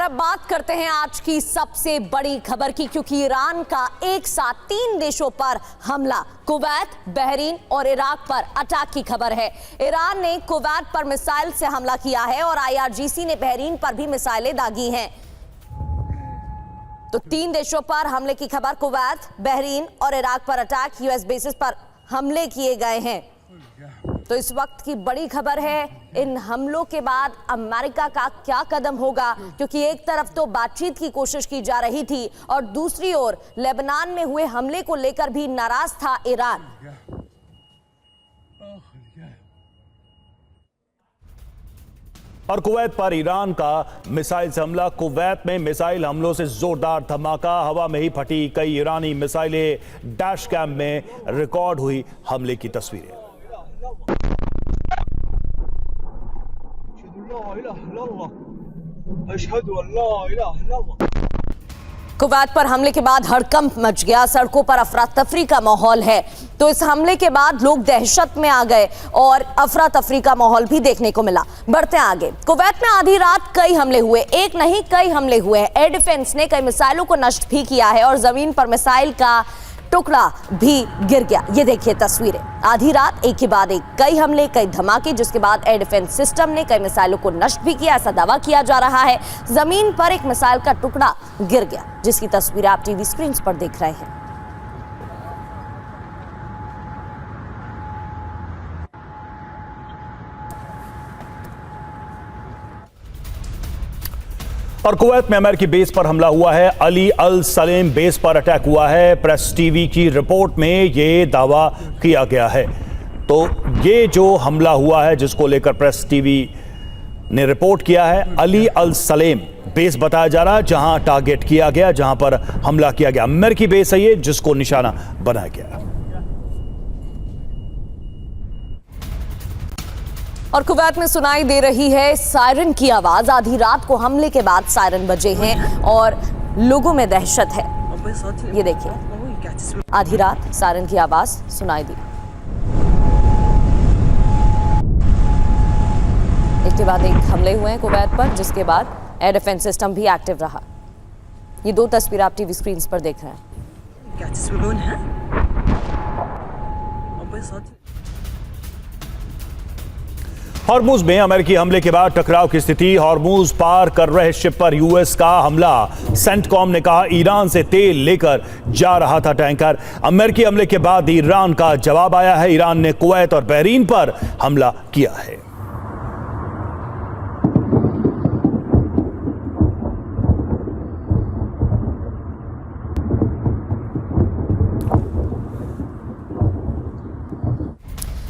अब बात करते हैं आज की सबसे बड़ी खबर की, क्योंकि ईरान का एक साथ 3 देशों पर हमला, कुवैत, बहरीन और इराक पर अटैक की खबर है। ईरान ने कुवैत पर मिसाइल से हमला किया है और IRGC ने बहरीन पर भी मिसाइलें दागी हैं। तो 3 देशों पर हमले की खबर, कुवैत, बहरीन और इराक पर अटैक, US बेसिस पर हमले किए गए हैं। तो इस वक्त की बड़ी खबर है, इन हमलों के बाद अमेरिका का क्या कदम होगा, क्योंकि एक तरफ तो बातचीत की कोशिश की जा रही थी और दूसरी ओर लेबनान में हुए हमले को लेकर भी नाराज था ईरान। और कुवैत पर ईरान का मिसाइल से हमला, कुवैत में मिसाइल हमलों से जोरदार धमाका, हवा में ही फटी कई ईरानी मिसाइलें, डैश कैम में रिकॉर्ड हुई हमले की तस्वीरें। कुवैत पर हमले के बाद हड़कंप मच गया, सड़कों पर अफरा तफरी का माहौल है। तो इस हमले के बाद लोग दहशत में आ गए और अफरा तफरी का माहौल भी देखने को मिला। बढ़ते आगे, कुवैत में आधी रात कई हमले हुए, एक नहीं कई हमले हुए हैं। एयर डिफेंस ने कई मिसाइलों को नष्ट भी किया है और जमीन पर मिसाइल का टुकड़ा भी गिर गया। ये देखिए तस्वीरें, आधी रात एक के बाद एक कई हमले, कई धमाके, जिसके बाद एयर डिफेंस सिस्टम ने कई मिसाइलों को नष्ट भी किया, ऐसा दावा किया जा रहा है। जमीन पर एक मिसाइल का टुकड़ा गिर गया, जिसकी तस्वीरें आप टीवी स्क्रीन पर देख रहे हैं। और कुवैत में अमेरिकी बेस पर हमला हुआ है, अली अल सलेम बेस पर अटैक हुआ है। प्रेस टीवी की रिपोर्ट में ये दावा किया गया है। तो ये जो हमला हुआ है, जिसको लेकर प्रेस टीवी ने रिपोर्ट किया है, अली अल सलेम बेस बताया जा रहा है, जहां टारगेट किया गया, जहां पर हमला किया गया। अमेरिकी बेस है ये, जिसको निशाना बनाया गया। और कुवैत में सुनाई दे रही है सायरन की आवाज, आधी रात को हमले के बाद सायरन बजे हैं और लोगों में दहशत है। ये देखिए, आधी रात सायरन की आवाज सुनाई दी। एक के बाद एक हमले हुए हैं कुवैत पर, जिसके बाद एयर डिफेंस सिस्टम भी एक्टिव रहा। ये 2 तस्वीरें आप टीवी स्क्रीन पर देख रहे हैं। हॉर्मुज में अमेरिकी हमले के बाद टकराव की स्थिति, हॉर्मुज पार कर रहे शिप पर US का हमला। सेंटकॉम ने कहा ईरान से तेल लेकर जा रहा था टैंकर। अमेरिकी हमले के बाद ईरान का जवाब आया है, ईरान ने कुवैत और बहरीन पर हमला किया है।